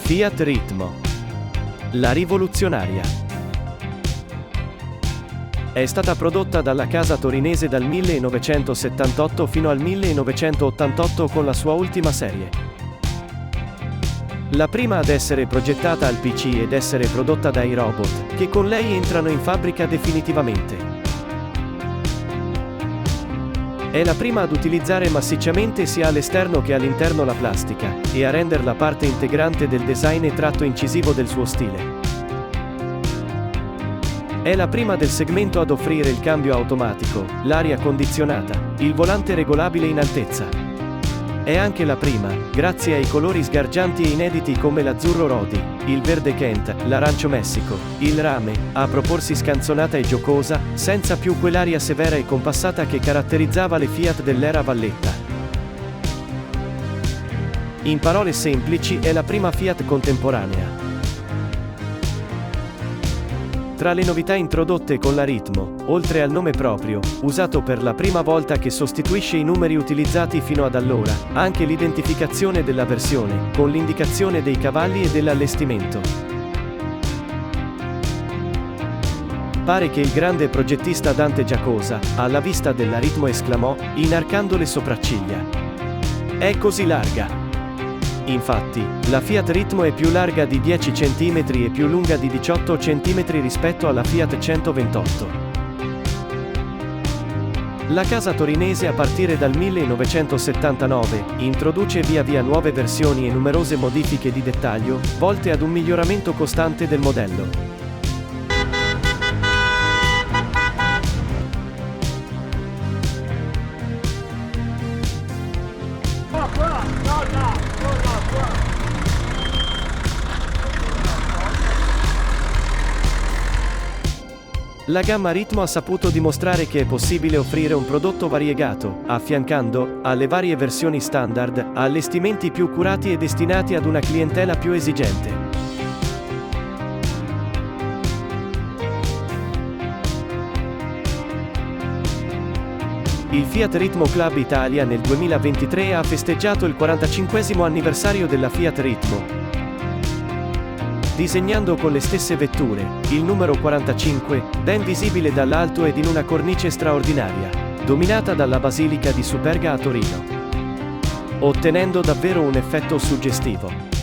Fiat Ritmo. La rivoluzionaria. È stata prodotta dalla casa torinese dal 1978 fino al 1988 con la sua ultima serie. La prima ad essere progettata al PC ed essere prodotta dai robot, che con lei entrano in fabbrica definitivamente. È la prima ad utilizzare massicciamente sia all'esterno che all'interno la plastica, e a renderla parte integrante del design e tratto incisivo del suo stile. È la prima del segmento ad offrire il cambio automatico, l'aria condizionata, il volante regolabile in altezza. È anche la prima, grazie ai colori sgargianti e inediti come l'azzurro Rodi, il verde Kent, l'arancio Messico, il rame, a proporsi scanzonata e giocosa, senza più quell'aria severa e compassata che caratterizzava le Fiat dell'era Valletta. In parole semplici, è la prima Fiat contemporanea. Tra le novità introdotte con la Ritmo, oltre al nome proprio, usato per la prima volta che sostituisce i numeri utilizzati fino ad allora, anche l'identificazione della versione, con l'indicazione dei cavalli e dell'allestimento. Pare che il grande progettista Dante Giacosa, alla vista della Ritmo esclamò, inarcando le sopracciglia: "È così larga!". Infatti, la Fiat Ritmo è più larga di 10 cm e più lunga di 18 cm rispetto alla Fiat 128. La casa torinese a partire dal 1979 introduce via via nuove versioni e numerose modifiche di dettaglio, volte ad un miglioramento costante del modello. La gamma Ritmo ha saputo dimostrare che è possibile offrire un prodotto variegato, affiancando, alle varie versioni standard, allestimenti più curati e destinati ad una clientela più esigente. Il Fiat Ritmo Club Italia nel 2023 ha festeggiato il 45° anniversario della Fiat Ritmo, disegnando con le stesse vetture, il numero 45, ben visibile dall'alto ed in una cornice straordinaria, dominata dalla Basilica di Superga a Torino, ottenendo davvero un effetto suggestivo.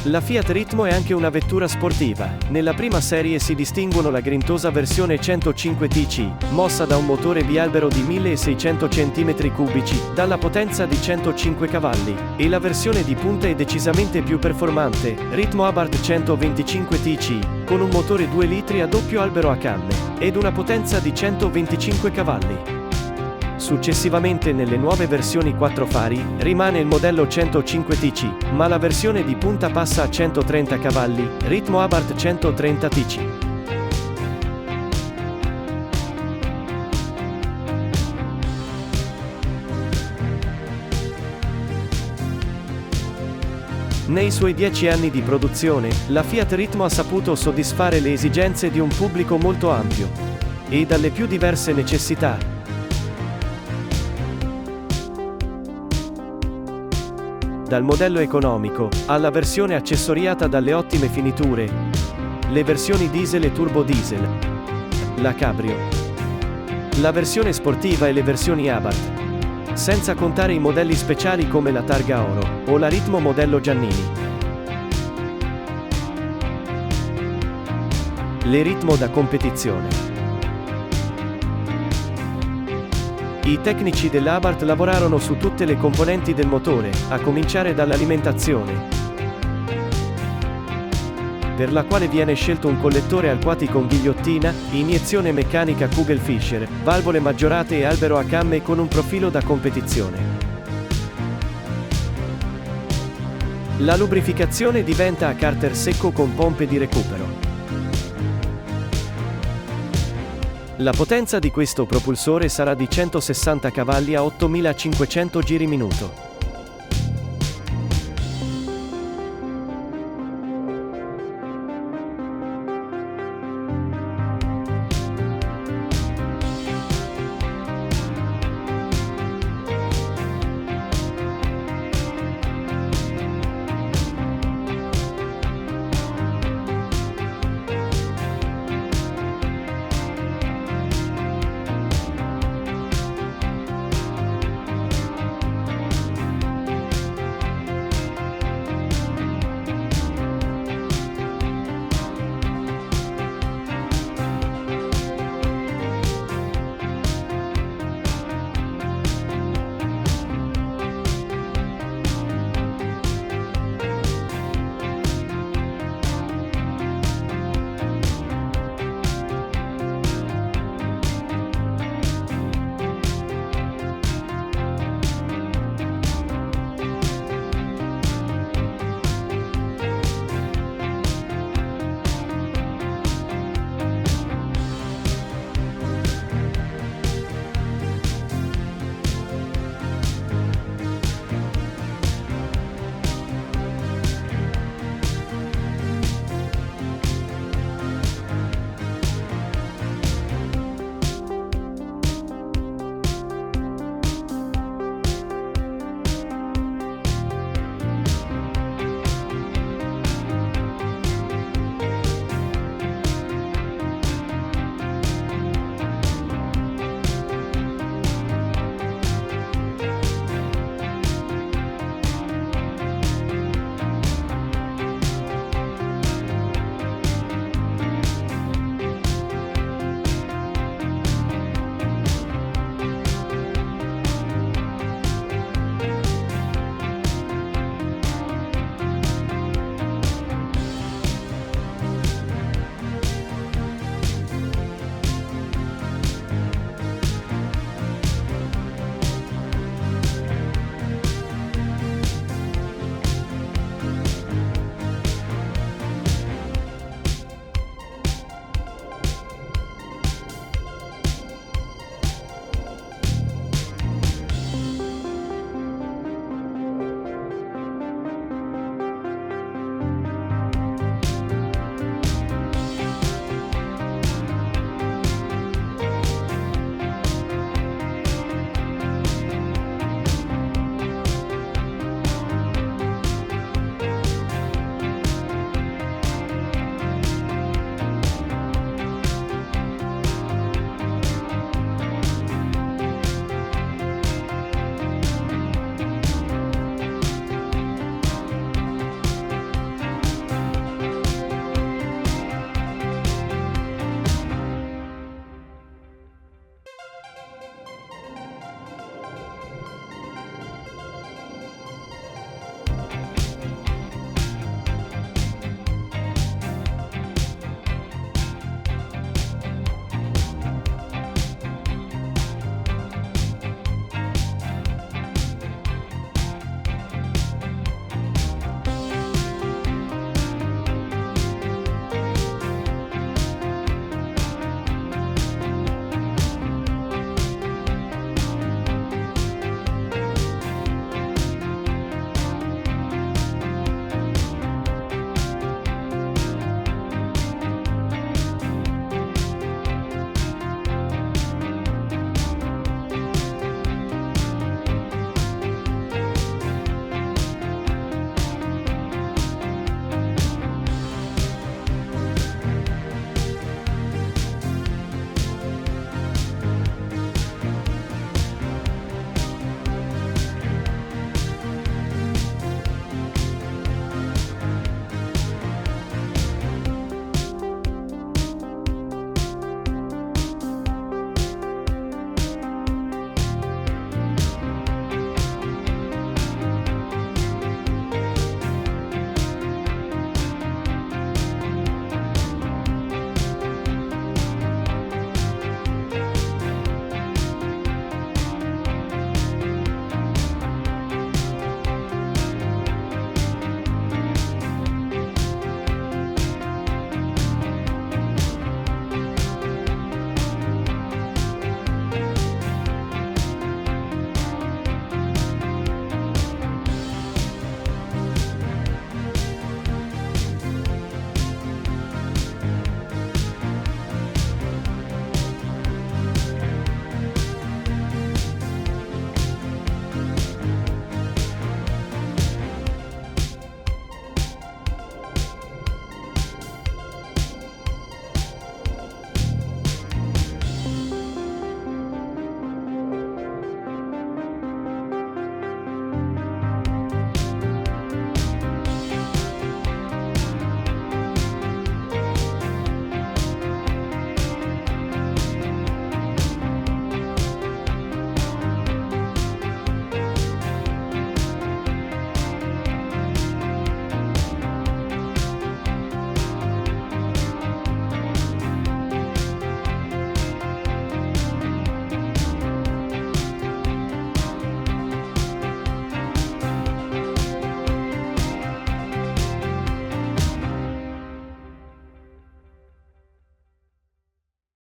La Fiat Ritmo è anche una vettura sportiva. Nella prima serie si distinguono la grintosa versione 105 TC, mossa da un motore bialbero di 1600 cm3, dalla potenza di 105 cavalli, e la versione di punta e decisamente più performante, Ritmo Abarth 125 TC, con un motore 2 litri a doppio albero a camme, ed una potenza di 125 cavalli. Successivamente nelle nuove versioni 4 fari, rimane il modello 105 TC, ma la versione di punta passa a 130 cavalli, Ritmo Abarth 130 TC. Nei suoi 10 anni di produzione, la Fiat Ritmo ha saputo soddisfare le esigenze di un pubblico molto ampio e dalle più diverse necessità. Dal modello economico, alla versione accessoriata dalle ottime finiture, le versioni diesel e turbo diesel, la Cabrio, la versione sportiva e le versioni Abarth, senza contare i modelli speciali come la Targa Oro, o la Ritmo modello Giannini. Le Ritmo da competizione. I tecnici dell'Abarth lavorarono su tutte le componenti del motore, a cominciare dall'alimentazione, per la quale viene scelto un collettore alquati con ghigliottina, iniezione meccanica Kugelfischer, valvole maggiorate e albero a camme con un profilo da competizione. La lubrificazione diventa a carter secco con pompe di recupero. La potenza di questo propulsore sarà di 160 cavalli a 8500 giri minuto.